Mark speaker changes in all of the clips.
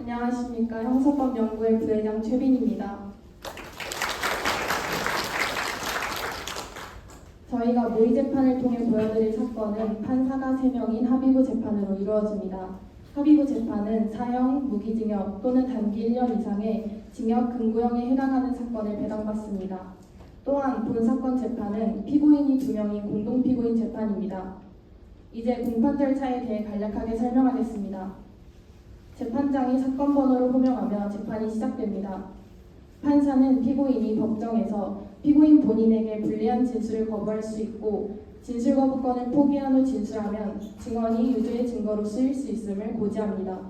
Speaker 1: 안녕하십니까. 형사법연구회 부회장 최빈입니다. 저희가 모의 재판을 통해 보여드릴 사건은 판사가 3명인 합의부 재판으로 이루어집니다. 합의부 재판은 사형, 무기징역 또는 단기 1년 이상의 징역, 금고형에 해당하는 사건을 배당받습니다. 또한 본 사건 재판은 피고인이 2명인 공동피고인 재판입니다. 이제 공판 절차에 대해 간략하게 설명하겠습니다. 재판장이 사건 번호를 호명하며 재판이 시작됩니다. 판사는 피고인이 법정에서 피고인 본인에게 불리한 진술을 거부할 수 있고 진술 거부권을 포기한 후 진술하면 증언이 유죄의 증거로 쓰일 수 있음을 고지합니다.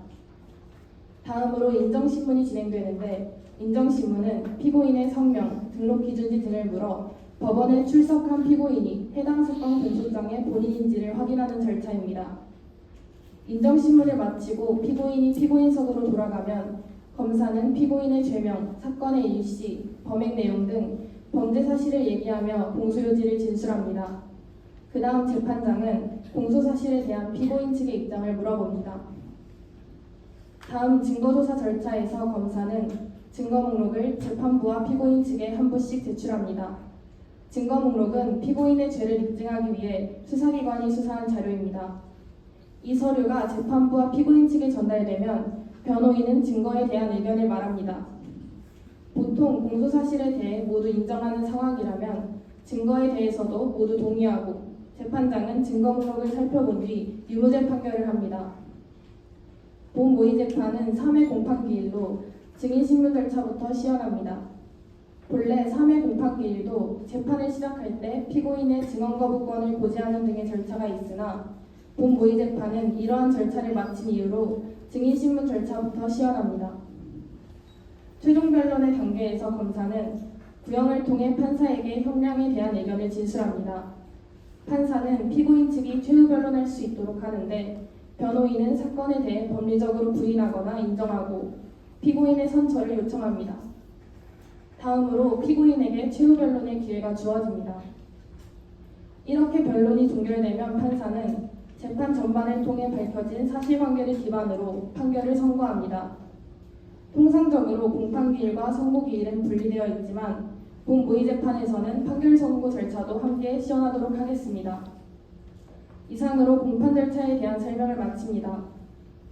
Speaker 1: 다음으로 인정신문이 진행되는데 인정신문은 피고인의 성명, 등록 기준지 등을 물어 법원에 출석한 피고인이 해당 사건 공소장의 본인인지를 확인하는 절차입니다. 인정신문을 마치고 피고인이 피고인석으로 돌아가면 검사는 피고인의 죄명, 사건의 일시, 범행 내용 등 범죄 사실을 얘기하며 공소요지를 진술합니다. 그 다음 재판장은 공소사실에 대한 피고인 측의 입장을 물어봅니다. 다음 증거조사 절차에서 검사는 증거 목록을 재판부와 피고인 측에 한 부씩 제출합니다. 증거 목록은 피고인의 죄를 입증하기 위해 수사기관이 수사한 자료입니다. 이 서류가 재판부와 피고인 측에 전달되면 변호인은 증거에 대한 의견을 말합니다. 보통 공소사실에 대해 모두 인정하는 상황이라면 증거에 대해서도 모두 동의하고 재판장은 증거 목록을 살펴본 뒤 유무죄 판결을 합니다. 본 모의 재판은 3회 공판기일로 증인신문 절차부터 시연합니다. 본래 3회 공판기일도 재판을 시작할 때 피고인의 증언 거부권을 고지하는 등의 절차가 있으나 본 모의 재판은 이러한 절차를 마친 이후로 증인신문 절차부터 시연합니다. 최종 변론의 단계에서 검사는 구형을 통해 판사에게 형량에 대한 의견을 진술합니다. 판사는 피고인 측이 최후 변론할 수 있도록 하는데 변호인은 사건에 대해 법리적으로 부인하거나 인정하고 피고인의 선처를 요청합니다. 다음으로 피고인에게 최후 변론의 기회가 주어집니다. 이렇게 변론이 종결되면 판사는 재판 전반을 통해 밝혀진 사실관계를 기반으로 판결을 선고합니다. 통상적으로 공판기일과 선고기일은 분리되어 있지만 본 모의 재판에서는 판결 선고 절차도 함께 시연하도록 하겠습니다. 이상으로 공판 절차에 대한 설명을 마칩니다.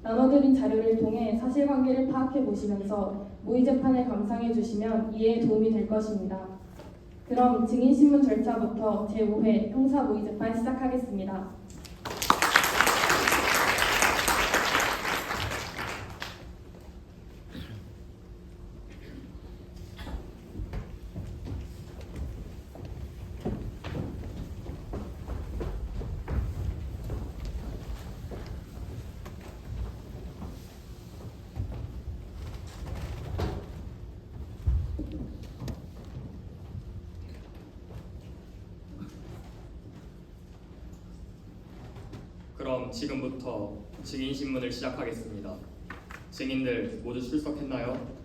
Speaker 1: 나눠드린 자료를 통해 사실관계를 파악해 보시면서 모의 재판을 감상해 주시면 이해에 도움이 될 것입니다. 그럼 증인신문 절차부터 제5회 형사 모의 재판 시작하겠습니다.
Speaker 2: 그럼 지금부터 증인신문을 시작하겠습니다. 증인들 모두 출석했나요?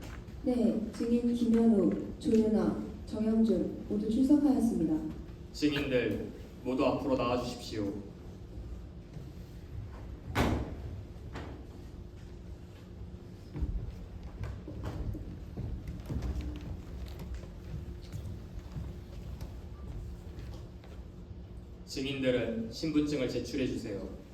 Speaker 3: 네, 증인 김현우, 조윤아, 정영준 모두 출석하였습니다.
Speaker 2: 증인들 모두 앞으로 나와주십시오. 증인들은 신분증을 제출해 주세요.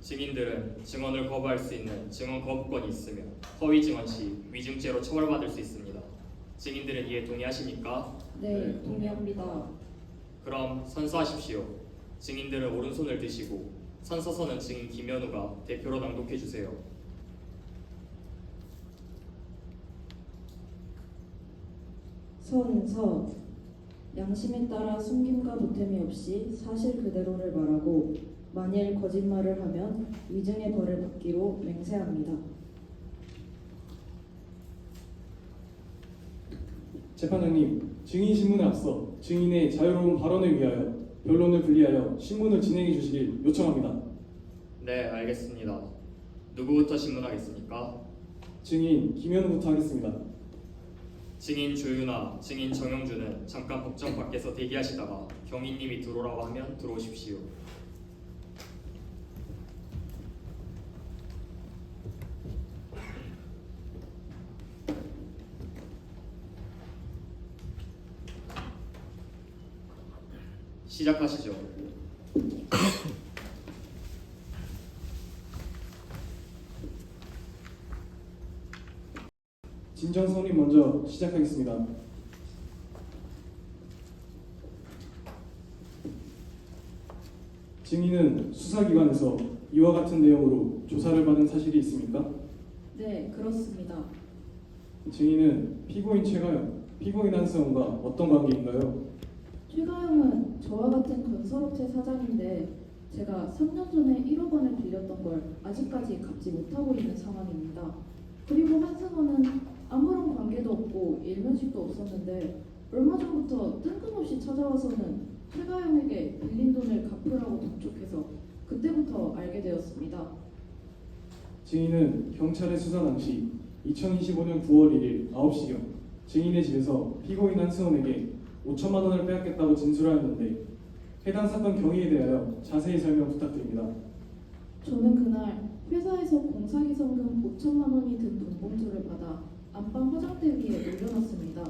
Speaker 2: 증인들은 증언을 거부할 수 있는 증언 거부권이 있으며 허위 증언 시 위증죄로 처벌받을 수 있습니다. 증인들은 이에 동의하십니까?
Speaker 3: 네, 동의합니다.
Speaker 2: 그럼 선서하십시오. 증인들은 오른손을 드시고 선서서는 증인 김현우가 대표로 낭독해 주세요.
Speaker 3: 선서 양심에 따라 숨김과 보탬이 없이 사실 그대로를 말하고 만일 거짓말을 하면 위증의 벌을 받기로 맹세합니다.
Speaker 4: 재판장님, 증인신문에 앞서 증인의 자유로운 발언을 위하여 변론을 분리하여 신문을 진행해 주시길 요청합니다.
Speaker 2: 네, 알겠습니다. 누구부터 신문하겠습니까?
Speaker 4: 증인 김현우부터 하겠습니다.
Speaker 2: 증인 조윤아, 증인 정영주는 잠깐 법정 밖에서 대기하시다가 경위님이 들어오라고 하면 들어오십시오. 시작하시죠.
Speaker 4: 진정성님 먼저 시작하겠습니다. 증인은 수사기관에서 이와 같은 내용으로 조사를 받은 사실이 있습니까?
Speaker 3: 네, 그렇습니다.
Speaker 4: 증인은 피고인 최가영, 피고인 한승원과 어떤 관계인가요?
Speaker 3: 최가영은 저와 같은 건설업체 사장인데 제가 3년 전에 1억 원을 빌렸던 걸 아직까지 갚지 못하고 있는 상황입니다. 그리고 한승원은 아무런 관계도 없고 일면식도 없었는데 얼마 전부터 뜬금없이 찾아와서는 최가영에게 빌린 돈을 갚으라고 독촉해서 그때부터 알게 되었습니다.
Speaker 4: 증인은 경찰의 수사 당시 2025년 9월 1일 9시경 증인의 집에서 피고인 한승원에게 5천만 원을 빼앗겼다고 진술하였는데 해당 사건 경위에 대하여 자세히 설명 부탁드립니다.
Speaker 3: 저는 그날 회사에서 공사기성금 5천만 원이 든 돈봉투를 받아 안방 화장대 위에 올려놨습니다.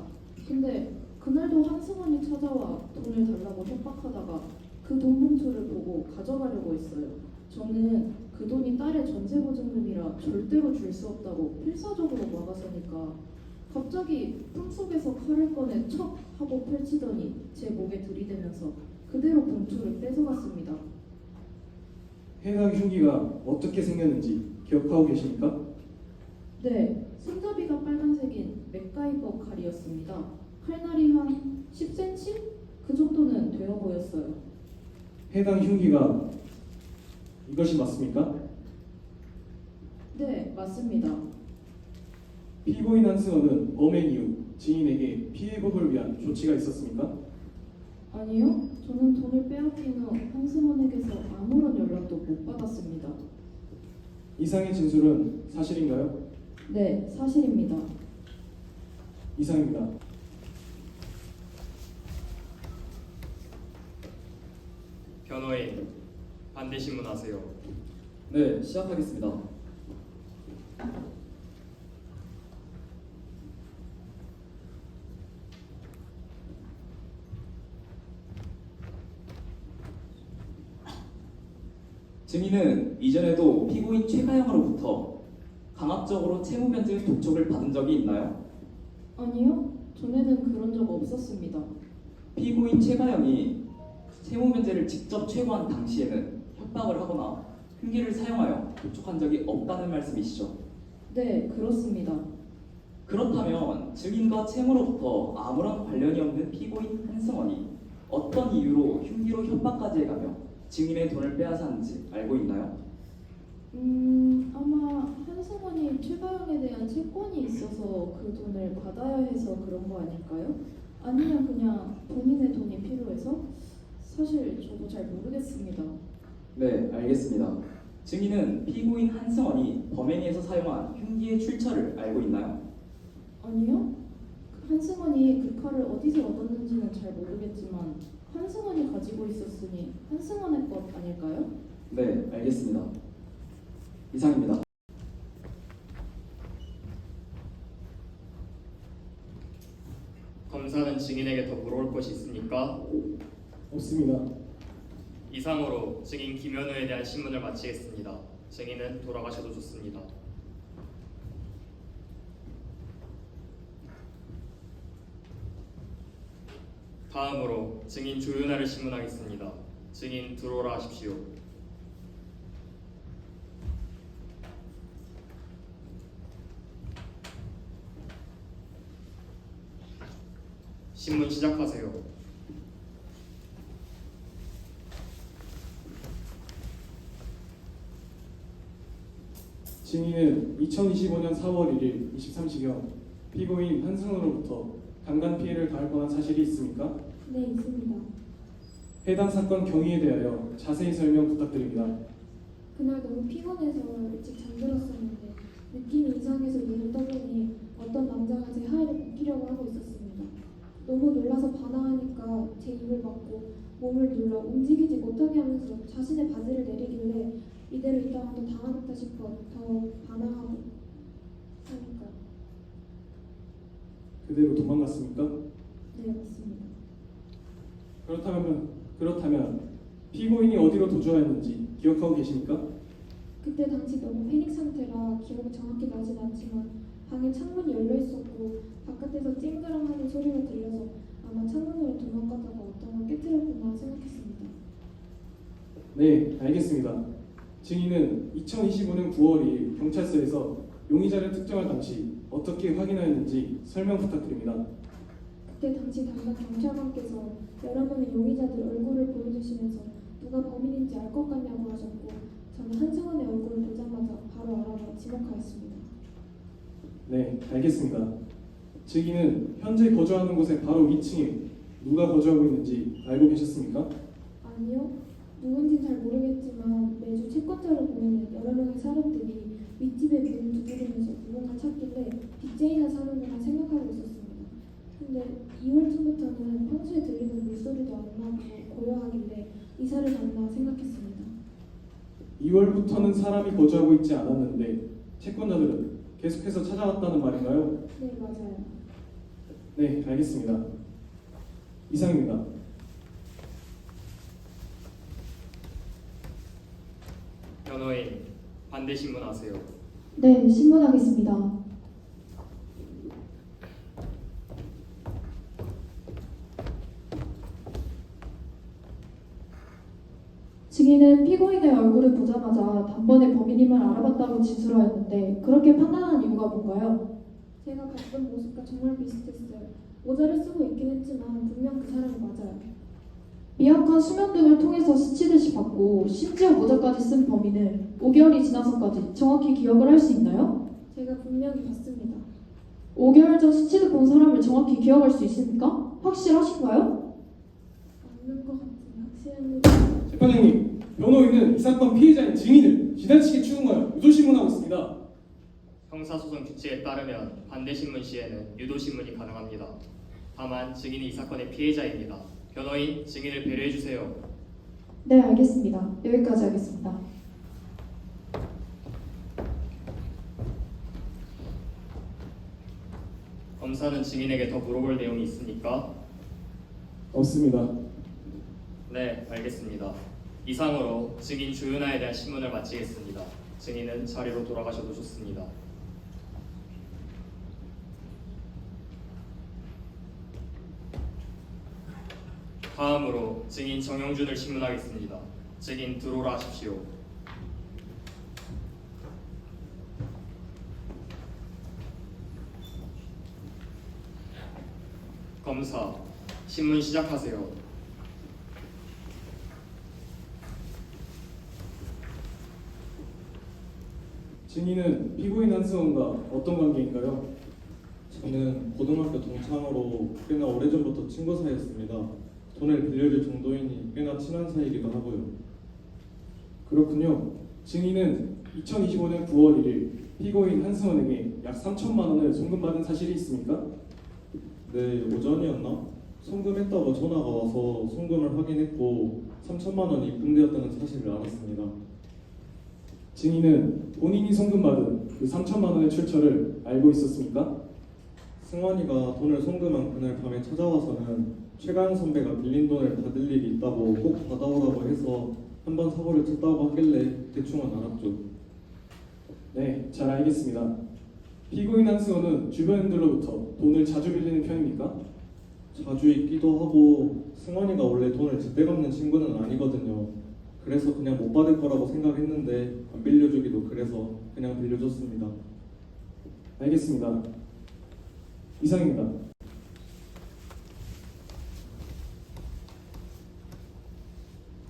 Speaker 3: 근데 그날도 한승원이 찾아와 돈을 달라고 협박하다가 그 돈봉투를 보고 가져가려고 했어요. 저는 그 돈이 딸의 전세보증금이라 절대로 줄 수 없다고 필사적으로 막아서니까 갑자기 품속에서 칼을 꺼내 척 하고 펼치더니 제 목에 들이대면서 그대로 봉투를 뺏어갔습니다.
Speaker 4: 해당 흉기가 어떻게 생겼는지 기억하고 계십니까?
Speaker 3: 네, 손잡이가 빨간색인 맥가이버 칼이었습니다. 칼날이 한 10cm? 그 정도는 되어 보였어요.
Speaker 4: 해당 흉기가 이것이 맞습니까?
Speaker 3: 네, 맞습니다.
Speaker 4: 피고인 한승원은 범행 이후 증인에게 피해복을 위한 조치가 있었습니까?
Speaker 3: 아니요, 저는 돈을 빼앗긴 후 한승원에게서 아무런 연락도 못 받았습니다.
Speaker 4: 이상의 진술은 사실인가요?
Speaker 3: 네, 사실입니다.
Speaker 4: 이상입니다.
Speaker 2: 변호인, 반대 신문하세요.
Speaker 5: 네, 시작하겠습니다. 증인은 이전에도 피고인 최가영으로부터 강압적으로 채무변제 독촉을 받은 적이 있나요?
Speaker 3: 아니요, 전에는 그런 적 없었습니다.
Speaker 5: 피고인 최가영이 채무변제를 직접 최고한 당시에는 협박을 하거나 흉기를 사용하여 독촉한 적이 없다는 말씀이시죠?
Speaker 3: 네, 그렇습니다.
Speaker 5: 그렇다면 증인과 채무로부터 아무런 관련이 없는 피고인 한승원이 어떤 이유로 흉기로 협박까지 해가며 증인의 돈을 빼앗았는지 알고 있나요?
Speaker 3: 아마 한승원이 최가영에 대한 채권이 있어서 그 돈을 받아야 해서 그런 거 아닐까요? 아니면 그냥 본인의 돈이 필요해서? 사실 저도 잘 모르겠습니다.
Speaker 5: 네, 알겠습니다. 증인은 피고인 한승원이 범행에서 사용한 흉기의 출처를 알고 있나요?
Speaker 3: 아니요? 한승원이 그 칼을 어디서 얻었는지는 잘 모르겠지만 한승원이 가지고 있었으니 한승원의 것 아닐까요?
Speaker 5: 네, 알겠습니다. 이상입니다.
Speaker 2: 검사는 증인에게 더 물어볼 것이 있습니까?
Speaker 4: 없습니다.
Speaker 2: 이상으로 증인 김현우에 대한 신문을 마치겠습니다. 증인은 돌아가셔도 좋습니다. 다음으로 증인 조윤아를 신문하겠습니다. 증인 들어오라 하십시오. 신문 시작하세요.
Speaker 4: 증인은 2025년 4월 1일 23시경 피고인 한승원으로부터 강간 피해를 당할 뻔한 사실이 있습니까?
Speaker 1: 네, 있습니다.
Speaker 4: 해당 사건 경위에 대하여 자세히 설명 부탁드립니다.
Speaker 1: 그날 너무 피곤해서 일찍 잠들었었는데
Speaker 6: 느낌이 이상해서 눈을 떠보니 어떤 남자가 제 하의를 벗기려고 하고 있었습니다. 너무 놀라서 반항하니까 제 입을 막고 몸을 눌러 움직이지 못하게 하면서 자신의 바지를 내리길래 이대로 있다가 또 당하겠다 싶어 더 반항하고 하니까.
Speaker 4: 그대로 도망갔습니까?
Speaker 6: 네, 맞습니다.
Speaker 4: 그렇다면 피고인이 어디로 도주하였는지 기억하고 계십니까?
Speaker 6: 그때 당시 너무 패닉 상태라 기억이 정확히 나진 않지만 방에 창문이 열려 있었고 바깥에서 찡그랑하는 소리가 들려서 아마 창문으로 도망가다가 어떤 걸 깨뜨렸구나 생각했습니다.
Speaker 4: 네, 알겠습니다. 증인은 2025년 9월 2일 경찰서에서 용의자를 특정할 당시 어떻게 확인하였는지 설명 부탁드립니다.
Speaker 6: 그때 당시 담당 경찰관께서 여러분의 용의자들 얼굴을 보여주시면서 누가 범인인지 알 것 같냐고 하셨고 저는 한승원의 얼굴을 보자마자 바로 알아봐 지목하였습니다.
Speaker 4: 네, 알겠습니다. 증인은 현재 거주하는 곳의 바로 2층에 누가 거주하고 있는지 알고 계셨습니까?
Speaker 6: 아니요. 누군진 잘 모르겠지만 매주 채권자로 보이는 여러 명의 사람들이 윗집에 문을 두드리면서 누군가 찾길래 빚쟁이가 사는구나 생각하고 있었습니다. 근데 2월쯤부터는 평소에 들리는 물소리도 안 나고 고요하길래 이사를 갔나 생각했습니다.
Speaker 4: 2월부터는 사람이 거주하고 있지 않았는데 채권자들은 계속해서 찾아왔다는 말인가요?
Speaker 6: 네, 맞아요.
Speaker 4: 네, 알겠습니다. 이상입니다.
Speaker 2: 변호인, 반대 신문하세요.
Speaker 1: 네, 신문하겠습니다. 증인은 피고인의 얼굴을 보자마자 단번에 범인임을 알아봤다고 진술하였는데 그렇게 판단한 이유가 뭔가요?
Speaker 6: 제가 봤던 모습과 정말 비슷했어요. 모자를 쓰고 있긴 했지만 분명 그 사람이 맞아요.
Speaker 1: 미약한 수면등을 통해서 스치듯이 봤고 심지어 모자까지 쓴 범인을 5개월이 지나서까지 정확히 기억을 할 수 있나요?
Speaker 6: 제가 분명히 봤습니다.
Speaker 1: 5개월 전 스치듯 본 사람을 정확히 기억할 수 있습니까? 확실하신가요?
Speaker 6: 맞는 것 같은 확실합니다.
Speaker 4: 재판장님, 변호인은 이 사건 피해자인 증인을 지나치게 추궁하여 유도신문하고 있습니다.
Speaker 2: 형사소송 규칙에 따르면 반대 신문 시에는 유도 신문이 가능합니다. 다만 증인이 이 사건의 피해자입니다. 변호인, 증인을 배려해 주세요.
Speaker 1: 네, 알겠습니다. 여기까지 하겠습니다.
Speaker 2: 검사는 증인에게 더 물어볼 내용이 있습니까?
Speaker 4: 없습니다.
Speaker 2: 네, 알겠습니다. 이상으로 증인 조윤아에 대한 신문을 마치겠습니다. 증인은 자리로 돌아가셔도 좋습니다. 다음으로 증인 정영준을 신문하겠습니다. 증인 들어오라 하십시오. 검사, 신문 시작하세요.
Speaker 4: 증인은 피고인 한승원과 어떤 관계인가요?
Speaker 7: 저는 고등학교 동창으로 꽤나 오래전부터 친구 사이였습니다. 돈을 빌려줄 정도이니 꽤나 친한 사이이기도 하고요.
Speaker 4: 그렇군요. 증인은 2025년 9월 1일 피고인 한승원에게 약 3천만 원을 송금받은 사실이 있습니까?
Speaker 7: 네, 오전이었나? 송금했다고 전화가 와서 송금을 확인했고 3천만 원이 입금되었다는 사실을 알았습니다.
Speaker 4: 증인은 본인이 송금받은 그 3천만 원의 출처를 알고 있었습니까?
Speaker 7: 승환이가 돈을 송금한 그날 밤에 찾아와서는 최가영 선배가 빌린 돈을 받을 일이 있다고 꼭 받아오라고 해서 한번 사고를 쳤다고 하길래 대충은 알았죠.
Speaker 4: 네, 잘 알겠습니다. 피고인 한승원은 주변인들로부터 돈을 자주 빌리는 편입니까?
Speaker 7: 자주 있기도 하고 승환이가 원래 돈을 제때 갚는 친구는 아니거든요. 그래서 그냥 못 받을 거라고 생각했는데 안 빌려주기도 그래서 그냥 빌려줬습니다.
Speaker 4: 알겠습니다. 이상입니다.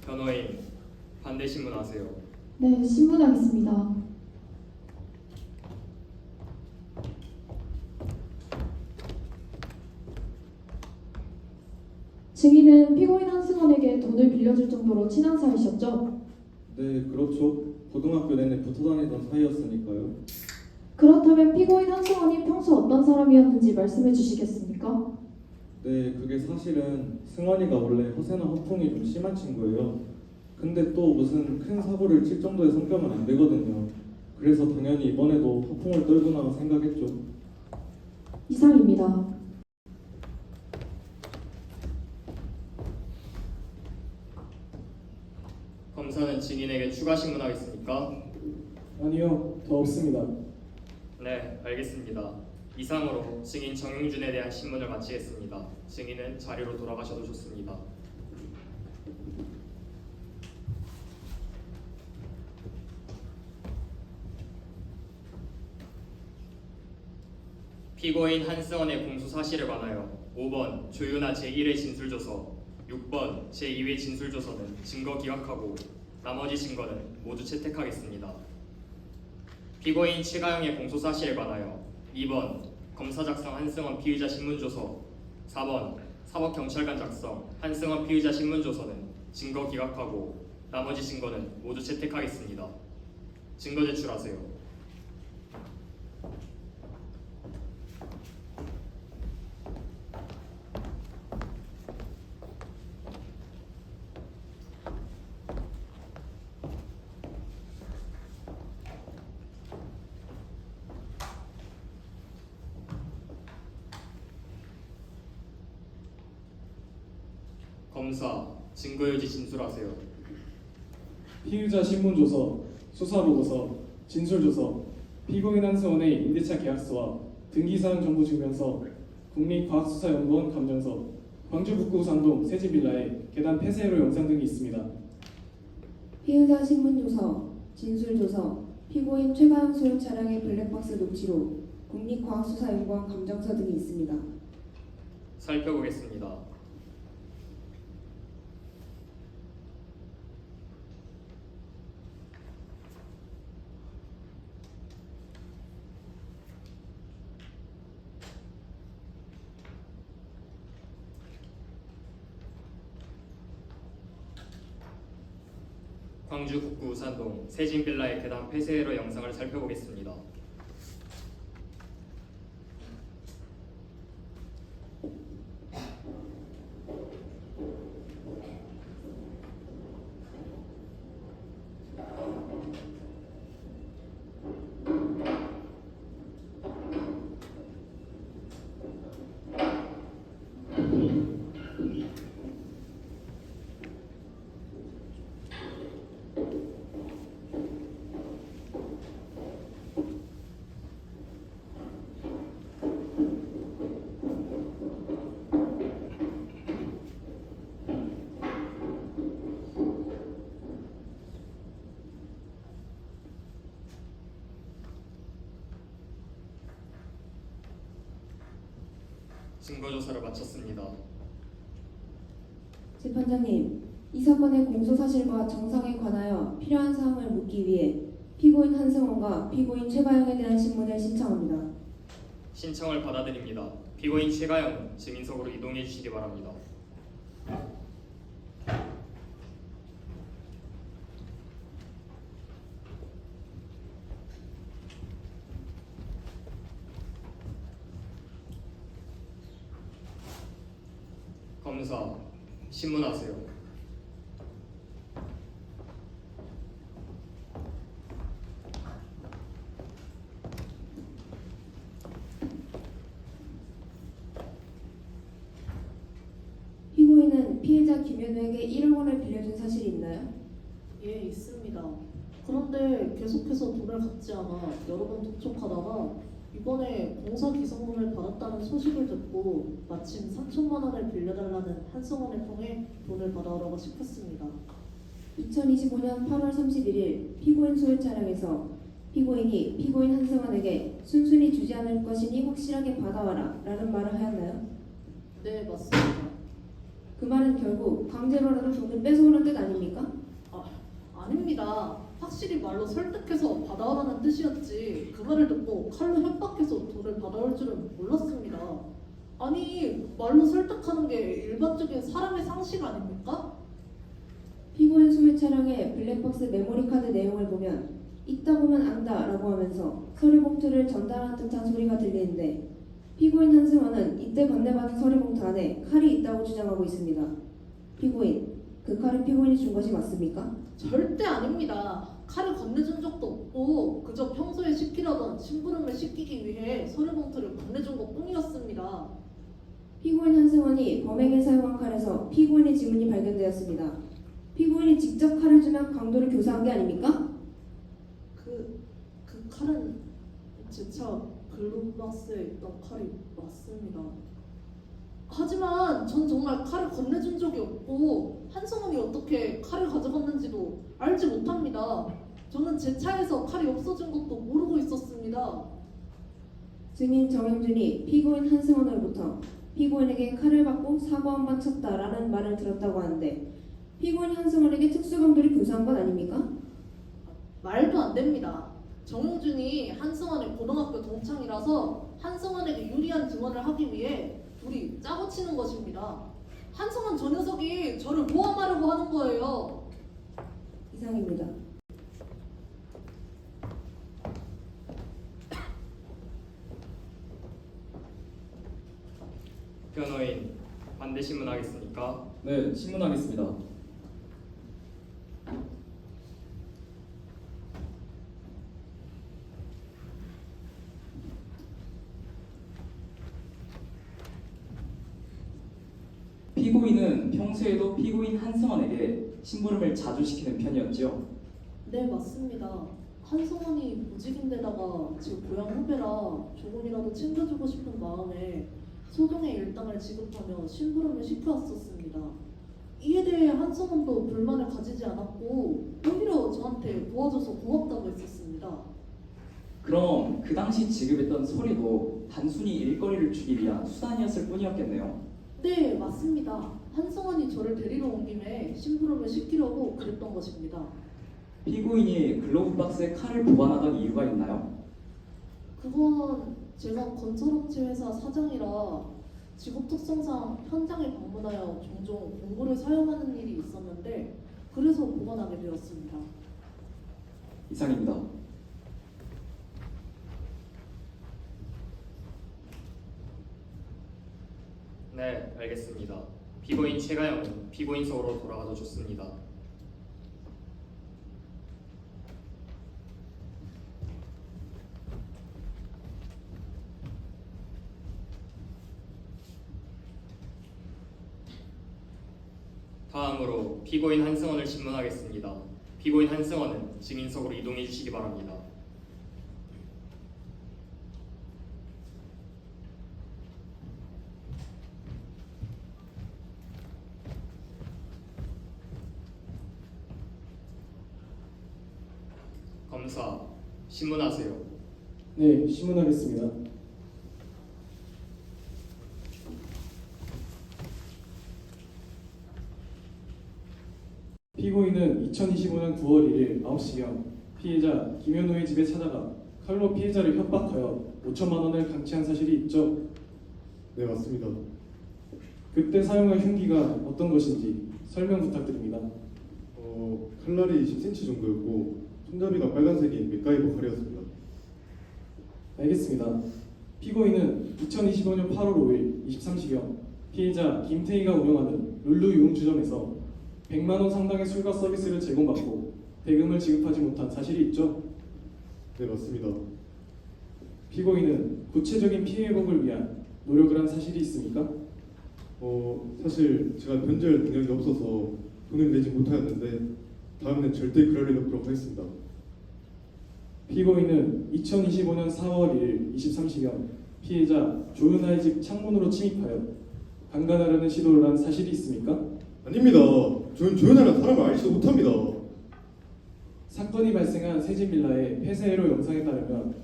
Speaker 2: 변호인, 반대 신문하세요.
Speaker 1: 네, 신문하겠습니다. 증인은 피고인 한승원에게 돈을 빌려줄 정도로 친한 사이셨죠?
Speaker 7: 네, 그렇죠. 고등학교 내내 붙어 다니던 사이였으니까요.
Speaker 8: 그렇다면 피고인 한승원이 평소 어떤 사람이었는지 말씀해 주시겠습니까?
Speaker 7: 네, 그게 사실은 승환이가 원래 허세나 허풍이 좀 심한 친구예요. 근데 또 무슨 큰 사고를 칠 정도의 성격은 안 되거든요. 그래서 당연히 이번에도 허풍을 떨구나 생각했죠.
Speaker 8: 이상입니다.
Speaker 2: 검사는 증인에게 추가 신문하겠습니까?
Speaker 4: 아니요, 더 없습니다.
Speaker 2: 네, 알겠습니다. 이상으로 증인 정용준에 대한 신문을 마치겠습니다. 증인은 자리로 돌아가셔도 좋습니다. 피고인 한승원의 공소 사실에 관하여 5번 조윤아 제1회 진술조서, 6번 제2회 진술조서는 증거 기각하고 나머지 증거는 모두 채택하겠습니다. 피고인 최가영의 공소 사실에 관하여 2번 검사 작성 한승원 피의자 신문조서, 4번 사법경찰관 작성 한승원 피의자 신문조서는 증거 기각하고 나머지 증거는 모두 채택하겠습니다. 증거 제출하세요. 검사, 증거유지 진술하세요.
Speaker 4: 피의자 신문조서, 수사보고서, 진술조서, 피고인 한승원의 임대차 계약서와 등기사항 정보 증명서, 국립과학수사연구원 감정서, 광주 북구 상동 새집빌라의 계단 폐쇄로 영상 등이 있습니다.
Speaker 9: 피의자 신문조서, 진술조서, 피고인 최가영 소유 차량의 블랙박스 녹취록, 국립과학수사연구원 감정서 등이 있습니다.
Speaker 2: 살펴보겠습니다. 광주 북구 우산동 세진빌라의 계단 폐쇄로 영상을 살펴보겠습니다. 증거조사를 마쳤습니다.
Speaker 9: 재판장님, 이 사건의 공소사실과 정상에 관하여 필요한 사항을 묻기 위해 피고인 한승원과 피고인 최가영에 대한 신문을 신청합니다.
Speaker 2: 신청을 받아들입니다. 피고인 최가영은 증인석으로 이동해 주시기 바랍니다. 검사, 신문하세요.
Speaker 9: 피고인은 피해자 김현우에게 1억 원을 빌려준 사실이 있나요?
Speaker 3: 예, 있습니다. 그런데 계속해서 돈을 갚지 않아 여러 번 독촉하다가 이번에 공사 기성금을 받았다는 소식을 듣고 마침 3천만 원을 빌려달라는 한승원을 통해 돈을 받아오라고 시켰습니다.
Speaker 9: 2025년 8월 31일 피고인 소유 차량에서 피고인이 피고인 한승원에게 순순히 주지 않을 것이니 확실하게 받아와라 라는 말을 하였나요?
Speaker 3: 네, 맞습니다.
Speaker 9: 그 말은 결국 강제로라도 돈을 뺏어오는 뜻 아닙니까?
Speaker 3: 아닙니다. 확실히 말로 설득해서 받아오라는 뜻이었지 그 말을 듣고 칼로 협박해서 돈을 받아올 줄은 몰랐습니다. 아니, 말로 설득하는 게 일반적인 사람의 상식 아닙니까?
Speaker 9: 피고인 소유 차량의 블랙박스 메모리 카드 내용을 보면 읽다 보면 안다라고 하면서 서류 봉투를 전달한 듯한 소리가 들리는데 피고인 한승원은 이때 건네받은 서류 봉투 안에 칼이 있다고 주장하고 있습니다. 피고인, 그 칼을 피고인이 준 것이 맞습니까?
Speaker 3: 절대 아닙니다. 칼을 건네준 적도 없고 그저 평소에 시키려던 심부름을 시키기 위해 서류 봉투를 건네준 것뿐이었습니다.
Speaker 9: 피고인 한승원이 범행에 사용한 칼에서 피고인의 지문이 발견되었습니다. 피고인이 직접 칼을 주면 강도를 교사한 게 아닙니까?
Speaker 3: 그 칼은 제 차 글로박스에 있던 칼이 맞습니다. 하지만 전 정말 칼을 건네준 적이 없고 한승원이 어떻게 칼을 가져갔는지도 알지 못합니다. 저는 제 차에서 칼이 없어진 것도 모르고 있었습니다.
Speaker 9: 증인 정영준이 피고인 한승원으로부터 피고인에게 칼을 받고 사고 한 번 쳤다라는 말을 들었다고 하는데 피고인 한승원에게 특수강도를 교사한 건 아닙니까?
Speaker 3: 말도 안 됩니다. 정용준이 한승원의 고등학교 동창이라서 한승원에게 유리한 증언을 하기 위해 둘이 짜고 치는 것입니다. 한승원 저 녀석이 저를 모함하려고 하는 거예요.
Speaker 9: 이상입니다.
Speaker 2: 변호인, 반대 신문하겠습니까?
Speaker 5: 네, 신문하겠습니다. 피고인은 평소에도 피고인 한승원에게 심부름을 자주 시키는 편이었죠.
Speaker 3: 네, 맞습니다. 한승원이 무직인데다가 제 고향 후배라 조금이라도 챙겨주고 싶은 마음에 소동의 일당을 지급하며 심부름을 시켜왔었습니다. 이에 대해 한승원도 불만을 가지지 않았고 오히려 저한테 도와줘서 고맙다고 했었습니다.
Speaker 5: 그럼 그 당시 지급했던 서류도 단순히 일거리를 주기 위한 수단이었을 뿐이었겠네요.
Speaker 3: 네, 맞습니다. 한승원이 저를 데리러 온 김에 심부름을 시키려고 그랬던 것입니다.
Speaker 5: 피고인이 글로브 박스에 칼을 보관하던 이유가 있나요?
Speaker 3: 그건 제가 건설업체 회사 사장이라 직업 특성상 현장에 방문하여 종종 공구를 사용하는 일이 있었는데 그래서 보관하게 되었습니다.
Speaker 5: 이상입니다.
Speaker 2: 네, 알겠습니다. 피고인 최가영은 피고인석으로 돌아가도 좋습니다. 다음으로 피고인 한승원을 신문하겠습니다. 피고인 한승원은 증인석으로 이동해 주시기 바랍니다. 검사, 신문하세요.
Speaker 4: 네, 신문하겠습니다. 피고인은 2025년 9월 1일 9시경 피해자 김현우의 집에 찾아가 칼로 피해자를 협박하여 5천만 원을 강취한 사실이 있죠?
Speaker 10: 네, 맞습니다.
Speaker 4: 그때 사용한 흉기가 어떤 것인지 설명 부탁드립니다.
Speaker 10: 칼날이 10cm 정도였고 손잡이가 빨간색인 맥가이버 칼이었습니다.
Speaker 4: 알겠습니다. 피고인은 2025년 8월 5일 23시경 피해자 김태희가 운영하는 룰루 유흥주점에서 100만 원 상당의 술과 서비스를 제공받고 대금을 지급하지 못한 사실이 있죠?
Speaker 10: 네, 맞습니다.
Speaker 4: 피고인은 구체적인 피해 회복을 위한 노력을 한 사실이 있습니까?
Speaker 10: 사실 제가 변제할 능력이 없어서 돈을 내지 못하였는데 다음엔 절대 그럴 일 없도록 하겠습니다.
Speaker 4: 피고인은 2025년 4월 1일 23시경 피해자 조은아의 집 창문으로 침입하여 강간하려는 시도를 한 사실이 있습니까?
Speaker 10: 아닙니다. 저는 조연아라는 사람을 알지도 못합니다.
Speaker 4: 사건이 발생한 새집빌라의 폐쇄회로 영상에 따르면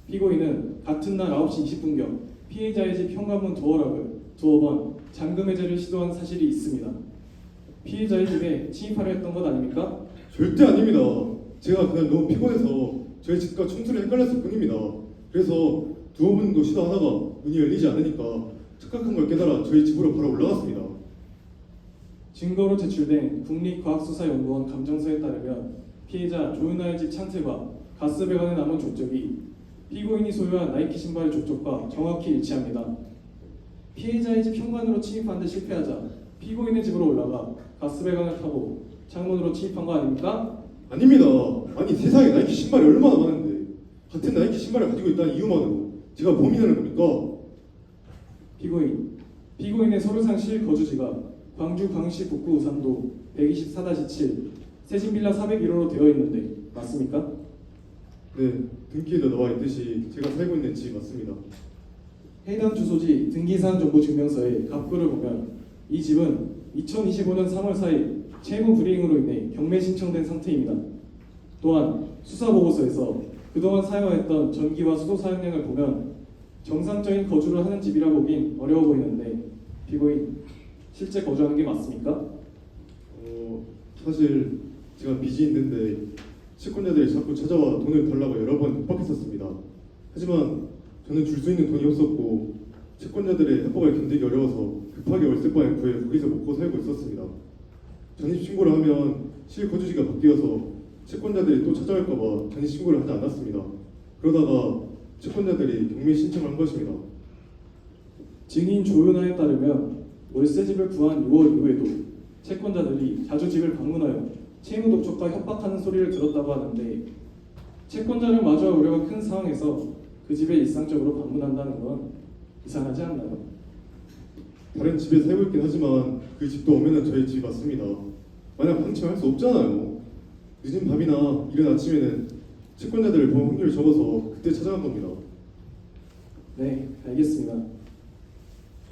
Speaker 4: 피고인은 같은 날 9시 20분경 피해자의 집 현관문 도어락을 두어 번 잠금 해제를 시도한 사실이 있습니다. 피해자의 집에 침입하려 했던 것 아닙니까?
Speaker 10: 절대 아닙니다. 제가 그날 너무 피곤해서 저희 집과 청소를 헷갈렸을 뿐입니다. 그래서 두어 번도 시도하다가 문이 열리지 않으니까 착각한 걸 깨달아 저희 집으로 바로 올라갔습니다.
Speaker 4: 증거로 제출된 국립과학수사연구원 감정서에 따르면 피해자 조은아의 집 창틀과 가스배관에 남은 족적이 피고인이 소유한 나이키 신발의 족적과 정확히 일치합니다. 피해자의 집 현관으로 침입하는 데 실패하자 피고인의 집으로 올라가 가스배관을 타고 창문으로 침입한 거 아닙니까?
Speaker 10: 아닙니다. 아니 세상에 나이키 신발이 얼마나 많은데 같은 나이키 신발을 가지고 있다는 이유만으로 제가 범인이라는 겁니까?
Speaker 4: 피고인의 서류상 실거주지가 광주 광시 북구 우산도 124-7 세진빌라 401호로 되어 있는데 맞습니까?
Speaker 10: 네, 등기에도 나와 있듯이 제가 살고 있는 집 맞습니다.
Speaker 4: 해당 주소지 등기사항 정보 증명서의 갑구를 보면 이 집은 2025년 3월 4일 채무 불이행으로 인해 경매 신청된 상태입니다. 또한 수사 보고서에서 그동안 사용했던 전기와 수도 사용량을 보면 정상적인 거주를 하는 집이라 보긴 어려워 보이는데 피고인 실제 거주하는 게 맞습니까?
Speaker 10: 사실 제가 빚이 있는데 채권자들이 자꾸 찾아와 돈을 달라고 여러 번 협박했었습니다. 하지만 저는 줄 수 있는 돈이 없었고 채권자들의 협박을 견디기 어려워서 급하게 월세방을 구해 거기서 먹고 살고 있었습니다. 전입신고를 하면 실거주지가 바뀌어서 채권자들이 또 찾아올까봐 전입신고를 하지 않았습니다. 그러다가 채권자들이 경매 신청을 한 것입니다.
Speaker 4: 증인 조윤아에 따르면 월세집을 구한 6월 이후에도 채권자들이 자주 집을 방문하여 채무 독촉과 협박하는 소리를 들었다고 하는데 채권자를 마주할 우려가 큰 상황에서 그 집에 일상적으로 방문한다는 건 이상하지 않나요?
Speaker 10: 다른 집에 살고 있긴 하지만 그 집도 엄연한 저희 집이 맞습니다. 만약 방치할 수 없잖아요. 늦은 밤이나 이른 아침에는 채권자들을 볼 확률이 적어서 그때 찾아간 겁니다.
Speaker 4: 네, 알겠습니다.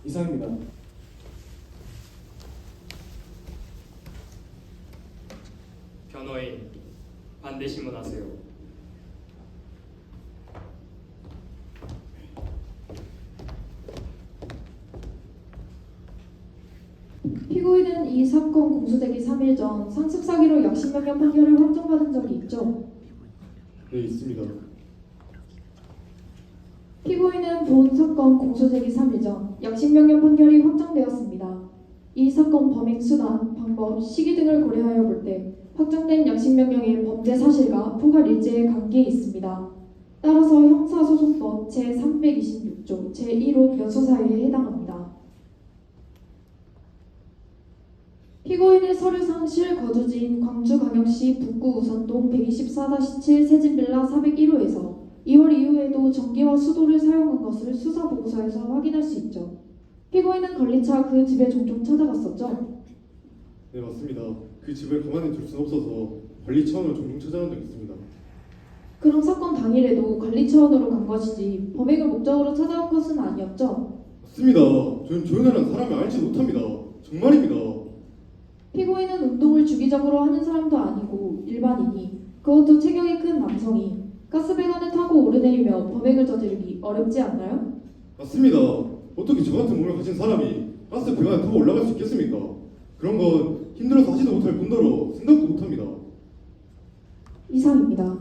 Speaker 4: 이상입니다.
Speaker 2: 변호인 반대 신문하세요.
Speaker 8: 피고인은 이 사건 공소되기 3일 전 상습 사기로 약식명령 판결을 확정받은 적이 있죠.
Speaker 10: 네, 있습니다.
Speaker 8: 피고인은 본 사건 공소되기 3일 전 약식명령 판결이 확정되었습니다. 이 사건 범행 수단, 방법, 시기 등을 고려하여 볼 때 확정된 약식명령의 범죄 사실과 포괄 일제의 관계에 있습니다. 따라서 형사소송법 제326조 제1호 연소사유에 해당합니다. 피고인의 서류상 실거주지인 광주광역시 북구 우선동 124-7 세진빌라 401호에서 2월 이후에도 전기와 수도를 사용한 것을 수사 보고서에서 확인할 수 있죠. 피고인은 관리차 그 집에 종종 찾아갔었죠.
Speaker 10: 네, 맞습니다. 그 집을 가만히 둘 수는 없어서 관리 차원으로 종종 찾아간 적이 있습니다.
Speaker 8: 그럼 사건 당일에도 관리 차원으로 간 것이지 범행을 목적으로 찾아온 것은 아니었죠.
Speaker 10: 맞습니다. 저는 조연아라는 사람을 알지 못합니다. 정말입니다.
Speaker 8: 피고인은 운동을 주기적으로 하는 사람도 아니고 일반인이, 그것도 체격이 큰 남성이 가스배관을 타고 오르내리며 범행을 저지르기 어렵지 않나요?
Speaker 10: 맞습니다. 어떻게 저 같은 몸을 가진 사람이 가스 배관에 타고 올라갈 수 있겠습니까? 그런 건 힘들어서 하지도 못할 뿐더러 생각도 못합니다.
Speaker 8: 이상입니다.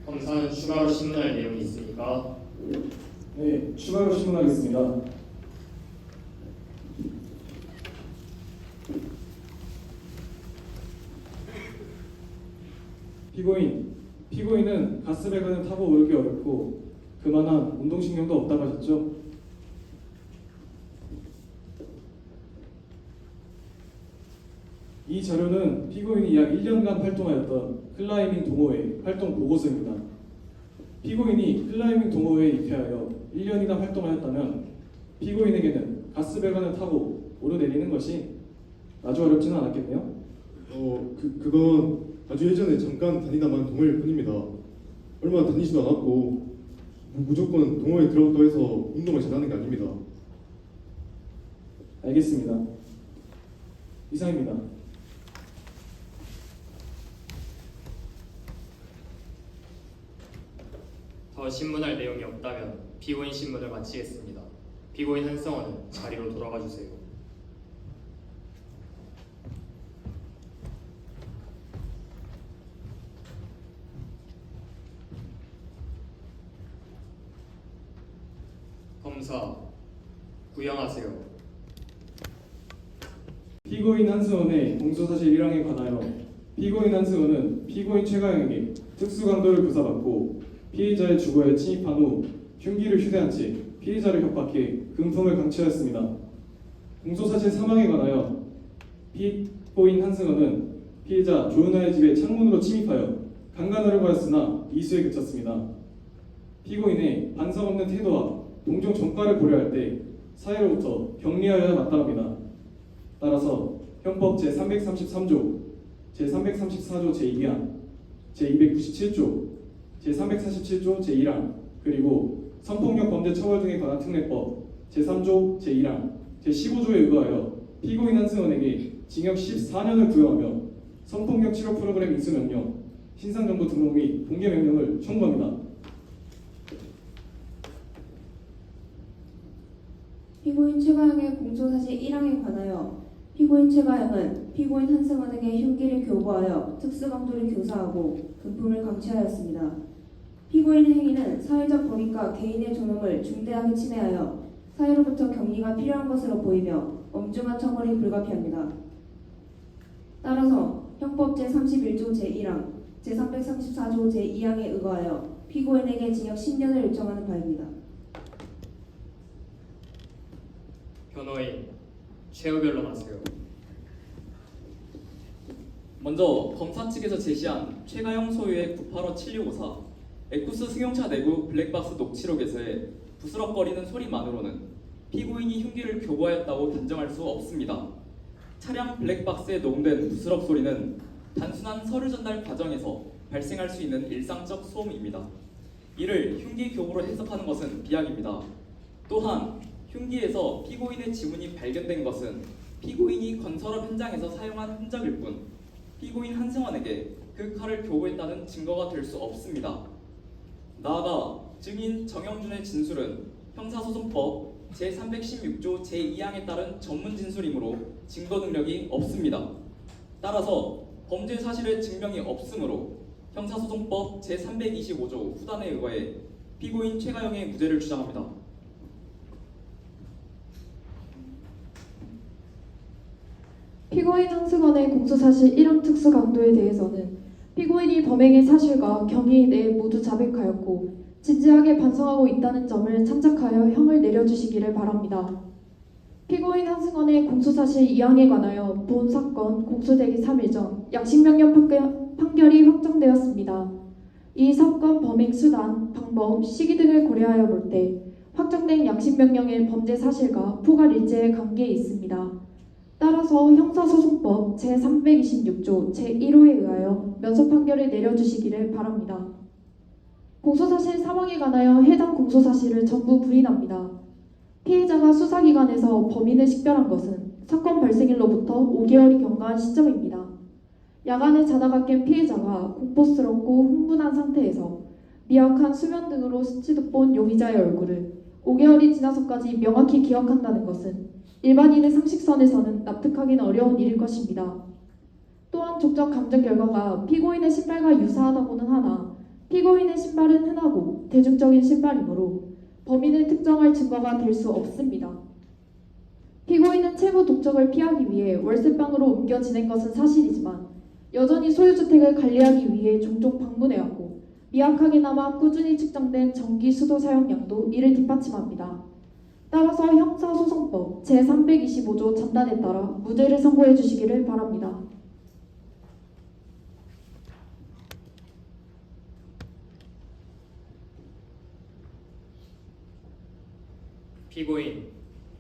Speaker 2: 검사는 추가로 신문할 내용이 있습니까?
Speaker 4: 네, 추가로 신문하겠습니다. 피고인은 가스배관을 타고 오르기 어렵고 그만한 운동신경도 없다고 하셨죠? 이 자료는 피고인이 약 1년간 활동하였던 클라이밍 동호회 활동 보고서입니다. 피고인이 클라이밍 동호회에 입회하여 1년이나 활동하였다면 피고인에게는 가스배관을 타고 오르내리는 것이 아주 어렵지는 않았겠네요.
Speaker 10: 그건 아주 예전에 잠깐 다니다만 동호회일 뿐입니다. 얼마 다니지도 않았고 무조건 동호회에 들어갔다고 해서 운동을 잘하는 게 아닙니다.
Speaker 4: 알겠습니다. 이상입니다.
Speaker 2: 더 신문할 내용이 없다면 피고인 신문을 마치겠습니다. 피고인 한성원은 자리로 돌아가 주세요. 검사, 구형하세요.
Speaker 4: 피고인 한승원의 공소사실 1항에 관하여 피고인 한승원은 피고인 최가영에게 특수강도를 구사받고 피해자의 주거에 침입한 후 흉기를 휴대한 채 피해자를 협박해 금품을 강취하였습니다. 공소사실 3항에 관하여 피고인 한승원은 피해자 조은아의 집에 창문으로 침입하여 강간하려고 하였으나 이수에 그쳤습니다. 피고인의 반성 없는 태도와 동종 전과를 고려할 때 사회로부터 격리하여야 마땅합니다. 따라서 형법 제333조, 제334조 제2항, 제297조, 제347조 제1항, 그리고 성폭력 범죄 처벌 등에 관한 특례법 제3조 제1항, 제15조에 의거하여 피고인 한승원에게 징역 14년을 구형하며 성폭력 치료 프로그램 인수 명령, 신상정보 등록 및 공개 명령을 청구합니다.
Speaker 9: 피고인 최가영의 공소사실 1항에 관하여 피고인 최가영은 피고인 한승원에게 흉기를 교부하여 특수강도를 교사하고 금품을 강취하였습니다. 피고인의 행위는 사회적 법익과 개인의 존엄을 중대하게 침해하여 사회로부터 격리가 필요한 것으로 보이며 엄중한 처벌이 불가피합니다. 따라서 형법 제31조 제1항, 제334조 제2항에 의거하여 피고인에게 징역 10년을 요청하는 바입니다.
Speaker 2: 변호인 최후변론하세요.
Speaker 5: 먼저 검사 측에서 제시한 최가영 소유의 985-7654 에쿠스 승용차 내부 블랙박스 녹취록에서의 부스럭거리는 소리만으로는 피고인이 흉기를 교부하였다고 단정할 수 없습니다. 차량 블랙박스에 녹음된 부스럭 소리는 단순한 서류 전달 과정에서 발생할 수 있는 일상적 소음입니다. 이를 흉기 교부로 해석하는 것은 비약입니다. 또한 흉기에서 피고인의 지문이 발견된 것은 피고인이 건설업 현장에서 사용한 흔적일 뿐 피고인 한승원에게 그 칼을 교부했다는 증거가 될 수 없습니다. 나아가 증인 정영준의 진술은 형사소송법 제316조 제2항에 따른 전문 진술이므로 증거 능력이 없습니다. 따라서 범죄 사실의 증명이 없으므로 형사소송법 제325조 후단에 의거해 피고인 최가영의 무죄를 주장합니다.
Speaker 8: 피고인 한승원의 공소사실 1항 특수강도에 대해서는 피고인이 범행의 사실과 경위 내에 모두 자백하였고 진지하게 반성하고 있다는 점을 참작하여 형을 내려주시기를 바랍니다. 피고인 한승원의 공소사실 2항에 관하여 본 사건 공소되기 3일 전 양식명령 판결이 확정되었습니다. 이 사건 범행 수단, 방법, 시기 등을 고려하여 볼 때 확정된 양식명령의 범죄 사실과 포괄 일체의 관계에 있습니다. 따라서 형사소송법 제326조 제1호에 의하여 면소 판결을 내려주시기를 바랍니다. 공소사실 3항에 관하여 해당 공소사실을 전부 부인합니다. 피해자가 수사기관에서 범인을 식별한 것은 사건 발생일로부터 5개월이 경과한 시점입니다. 야간에 자다가 깬 피해자가 공포스럽고 흥분한 상태에서 미약한 수면 등으로 스치 돋본 용의자의 얼굴을 5개월이 지나서까지 명확히 기억한다는 것은 일반인의 상식선에서는 납득하기는 어려운 일일 것입니다. 또한 족적 감정 결과가 피고인의 신발과 유사하다고는 하나 피고인의 신발은 흔하고 대중적인 신발이므로 범인을 특정할 증거가 될 수 없습니다. 피고인은 채무 독촉을 피하기 위해 월세방으로 옮겨 지낸 것은 사실이지만 여전히 소유주택을 관리하기 위해 종종 방문해왔고 미약하게나마 꾸준히 측정된 전기 수도 사용량도 이를 뒷받침합니다. 따라서 형사소송법 제325조 전단에 따라 무죄를 선고해 주시기를 바랍니다.
Speaker 2: 피고인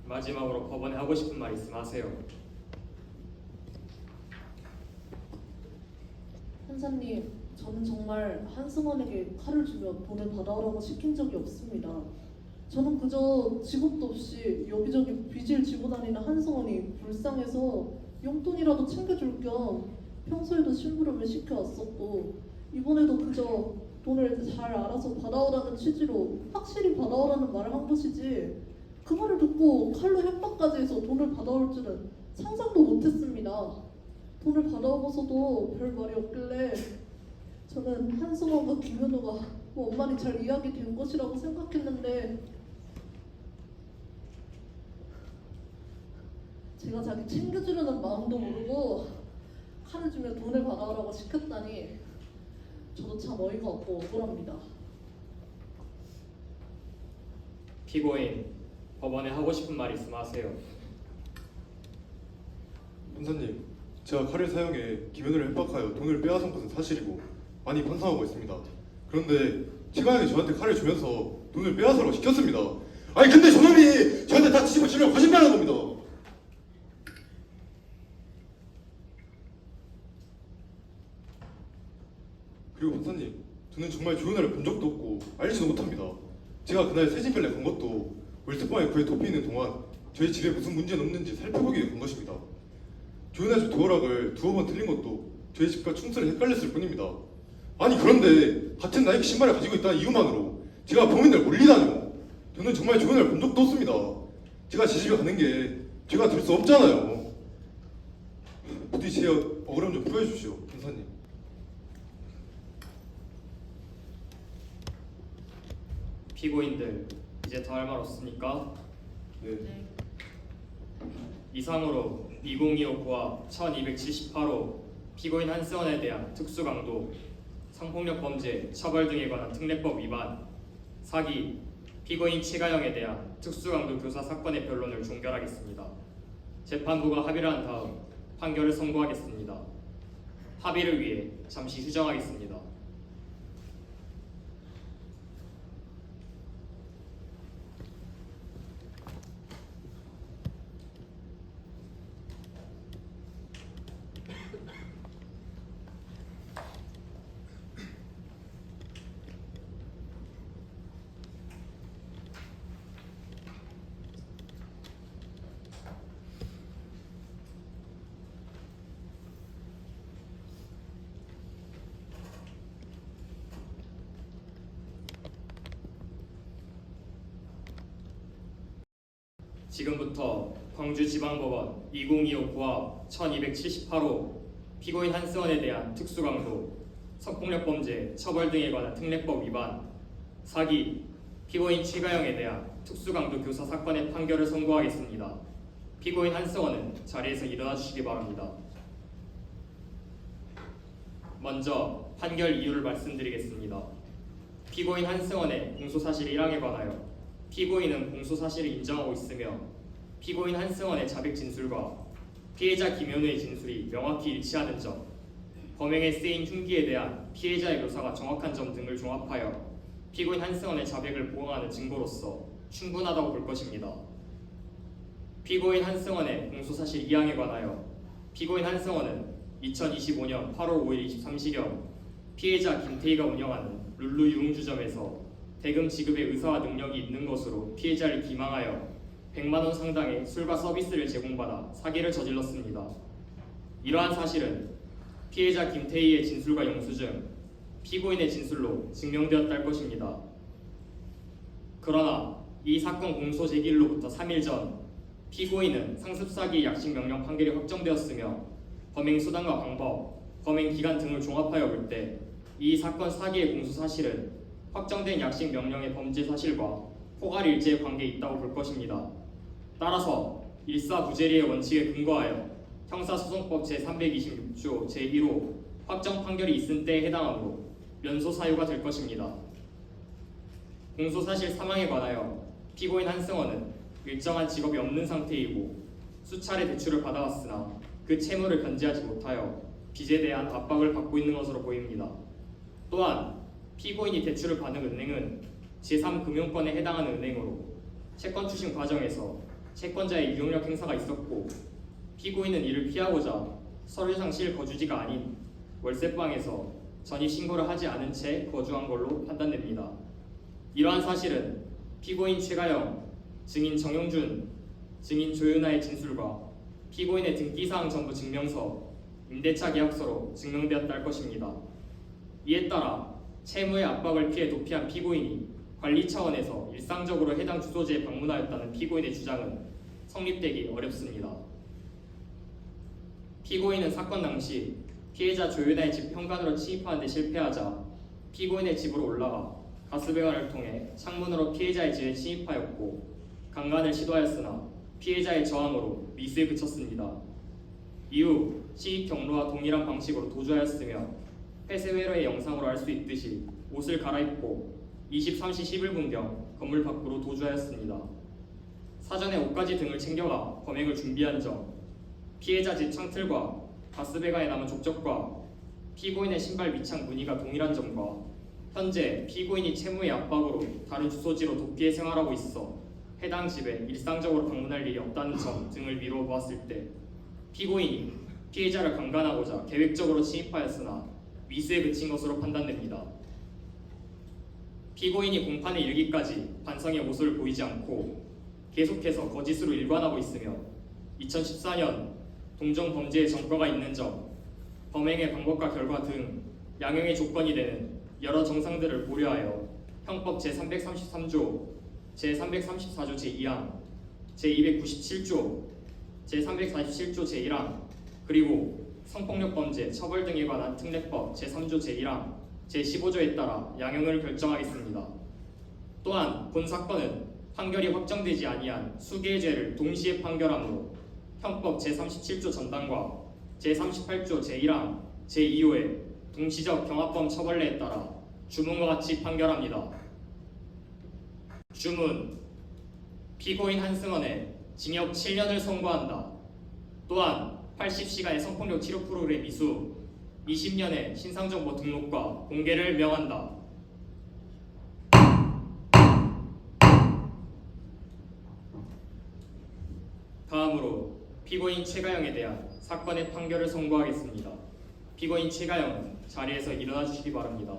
Speaker 2: 마지막으로 법원에 하고 싶은 말 있으면 하세요.
Speaker 3: 판사님, 저는 정말 한승원에게 칼을 주며 돈을 받아오라고 시킨 적이 없습니다. 저는 그저 직업도 없이 여기저기 빚을 지고 다니는 한승원이 불쌍해서 용돈이라도 챙겨줄 겸 평소에도 심부름을 시켜왔었고 이번에도 그저 돈을 잘 알아서 받아오라는 취지로 확실히 받아오라는 말을 한 것이지 그 말을 듣고 칼로 협박까지 해서 돈을 받아올 줄은 상상도 못했습니다. 돈을 받아오고서도 별 말이 없길래 저는 한승원과 김현우가 뭐 엄마니 잘 이야기된 것이라고 생각했는데
Speaker 11: 제가 자기 챙겨주려는 마음도 모르고 칼을 주며 돈을 받아오라고 시켰다니 저도 참 어이가 없고 억울합니다.
Speaker 2: 피고인, 법원에 하고 싶은 말 있으면 하세요.
Speaker 10: 판사님, 제가 칼을 사용해 김현우를 협박하여 돈을 빼앗은 것은 사실이고 많이 반성하고 있습니다. 그런데 최강욱이 저한테 칼을 주면서 돈을 빼앗으라고 시켰습니다. 아니 근데 저놈이 저한테 다 뒤집어 치려고 거짓말하는 겁니다. 그리고 판사님, 저는 정말 조연아를 본 적도 없고 알지도 못합니다. 제가 그날 새집을내 간 것도 월세방에 그에 도피 있는 동안 저희 집에 무슨 문제는 없는지 살펴보기 위해 간 것입니다. 조연아 집 도어락을 두어 번 틀린 것도 저희 집과 충수를 헷갈렸을 뿐입니다. 아니 그런데 같은 나이키 신발을 가지고 있다는 이유만으로 제가 범인을 몰리다뇨. 저는 정말 조연아를 본 적도 없습니다. 제가 제 집에 가는 게 제가 될 수 없잖아요. 부디 제 억울함 좀 풀어해 주십시오, 판사님.
Speaker 2: 피고인들, 이제 더 할 말 없습니까?
Speaker 10: 네.
Speaker 2: 이상으로 2025과 1278호 피고인 한승원에 대한 특수강도, 성폭력 범죄, 처벌 등에 관한 특례법 위반, 사기, 피고인 최가영에 대한 특수강도 교사 사건의 변론을 종결하겠습니다. 재판부가 합의를 한 다음 판결을 선고하겠습니다. 합의를 위해 잠시 휴정하겠습니다. 지금부터 광주지방법원 2025과 1278호 피고인 한승원에 대한 특수강도, 성폭력범죄, 처벌 등에 관한 특례법 위반, 사기, 피고인 최가영에 대한 특수강도 교사 사건의 판결을 선고하겠습니다. 피고인 한승원은 자리에서 일어나 주시기 바랍니다. 먼저 판결 이유를 말씀드리겠습니다. 피고인 한승원의 공소사실 1항에 관하여 피고인은 공소사실을 인정하고 있으며 피고인 한승원의 자백 진술과 피해자 김현우의 진술이 명확히 일치하는 점, 범행에 쓰인 흉기에 대한 피해자의 묘사가 정확한 점 등을 종합하여 피고인 한승원의 자백을 보강하는 증거로서 충분하다고 볼 것입니다. 피고인 한승원의 공소사실 2항에 관하여 피고인 한승원은 2025년 8월 5일 23시경 피해자 김태희가 운영하는 룰루 유흥주점에서 대금 지급의 의사와 능력이 있는 것으로 피해자를 기망하여 100만 원 상당의 술과 서비스를 제공받아 사기를 저질렀습니다. 이러한 사실은 피해자 김태희의 진술과 영수증, 피고인의 진술로 증명되었다는 것입니다. 그러나 이 사건 공소 제기일로부터 3일 전 피고인은 상습사기 약식 명령 판결이 확정되었으며 범행 수단과 방법, 범행 기간 등을 종합하여 볼 때 이 사건 사기의 공소 사실은 확정된 약식 명령의 범죄 사실과 포괄일제의 관계에 있다고 볼 것입니다. 따라서 일사부재리의 원칙에 근거하여 형사소송법 제326조 제1호 확정 판결이 있은 때에 해당하므로 면소 사유가 될 것입니다. 공소사실 3항에 관하여 피고인 한승원은 일정한 직업이 없는 상태이고 수차례 대출을 받아왔으나 그 채무를 변제하지 못하여 빚에 대한 압박을 받고 있는 것으로 보입니다. 또한 피고인이 대출을 받은 은행은 제3금융권에 해당하는 은행으로 채권 추심 과정에서 채권자의 유용력 행사가 있었고 피고인은 이를 피하고자 서류상 실거주지가 아닌 월세방에서 전입 신고를 하지 않은 채 거주한 걸로 판단됩니다. 이러한 사실은 피고인 최가영, 증인 정용준, 증인 조윤아의 진술과 피고인의 등기사항 전부 증명서, 임대차 계약서로 증명되었다 할 것입니다. 이에 따라 채무의 압박을 피해 도피한 피고인이 관리 차원에서 일상적으로 해당 주소지에 방문하였다는 피고인의 주장은 성립되기 어렵습니다. 피고인은 사건 당시 피해자 조윤아의 집 현관으로 침입하는 데 실패하자 피고인의 집으로 올라가 가스배관을 통해 창문으로 피해자의 집에 침입하였고 강간을 시도하였으나 피해자의 저항으로 미수에 그쳤습니다. 이후 시익 경로와 동일한 방식으로 도주하였으며 폐쇄회로의 영상으로 알 수 있듯이 옷을 갈아입고 23시 11분경 건물 밖으로 도주하였습니다. 사전에 옷가지 등을 챙겨가 범행을 준비한 점, 피해자 집 창틀과 가스배관에 남은 족적과 피고인의 신발 밑창 무늬가 동일한 점과 현재 피고인이 채무의 압박으로 다른 주소지로 도피해 생활하고 있어 해당 집에 일상적으로 방문할 일이 없다는 점 등을 미루어 보았을 때 피고인이 피해자를 강간하고자 계획적으로 침입하였으나 미수에 그친 것으로 판단됩니다. 피고인이 공판에 이르기까지 반성의 모습을 보이지 않고 계속해서 거짓으로 일관하고 있으며 2014년 동종 범죄의 전과가 있는 점, 범행의 방법과 결과 등 양형의 조건이 되는 여러 정상들을 고려하여 형법 제333조, 제334조 제2항, 제297조, 제347조 제1항, 그리고 성폭력범죄 처벌 등에 관한 특례법 제3조 제1항, 제15조에 따라 양형을 결정하겠습니다. 또한 본 사건은 판결이 확정되지 아니한 수개의 죄를 동시에 판결하므로 형법 제37조 전단과 제38조 제1항, 제2호의 동시적 경합범 처벌례에 따라 주문과 같이 판결합니다. 주문, 피고인 한승원의 징역 7년을 선고한다. 또한 80시간의 성폭력 치료 프로그램 이수, 20년의 신상정보 등록과 공개를 명한다. 다음으로 피고인 최가영에 대한 사건의 판결을 선고하겠습니다. 피고인 최가영은 자리에서 일어나 주시기 바랍니다.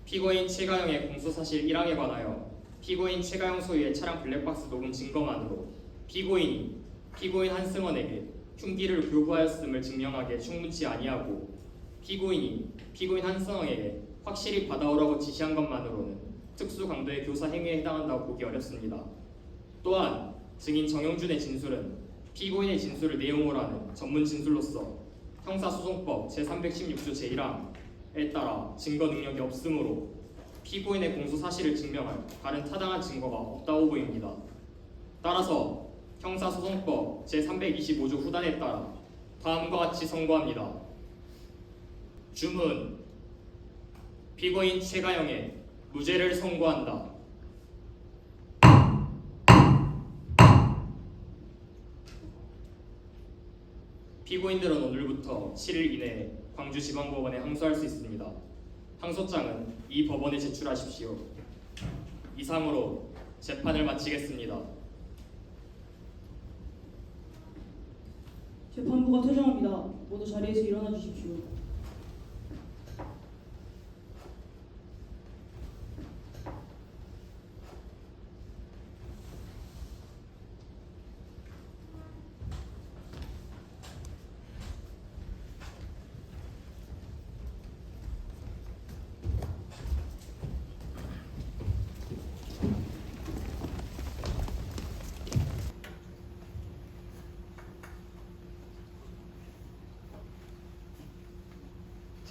Speaker 2: 피고인 최가영의 공소사실 1항에 관하여 피고인 최가영 소유의 차량 블랙박스 녹음 증거만으로 피고인 한승원에게 흉기를 교부하였음을 증명하기에 충분치 아니하고 피고인이 피고인 한승원에게 확실히 받아오라고 지시한 것만으로는 특수 강도의 교사 행위에 해당한다고 보기 어렵습니다. 또한 증인 정영준의 진술은 피고인의 진술을 내용으로 하는 전문 진술로서 형사소송법 제316조 제1항에 따라 증거 능력이 없으므로 피고인의 공소 사실을 증명할 다른 타당한 증거가 없다고 보입니다. 따라서 형사소송법 제325조 후단에 따라 다음과 같이 선고합니다. 주문, 피고인 최가영의 무죄를 선고한다. 피고인들은 오늘부터 7일 이내에 광주지방법원에 항소할 수 있습니다. 항소장은 이 법원에 제출하십시오. 이상으로 재판을 마치겠습니다.
Speaker 12: 재판부가 퇴정합니다. 모두 자리에서 일어나 주십시오.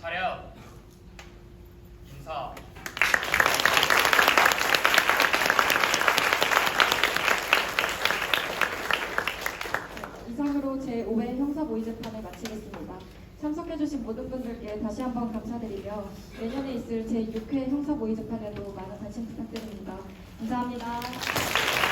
Speaker 2: 차렷, 인사.
Speaker 8: 이상으로 제5회 형사모의재판을 마치겠습니다. 참석해주신 모든 분들께 다시 한번 감사드리며 내년에 있을 제6회 형사모의재판에도 많은 관심 부탁드립니다. 감사합니다.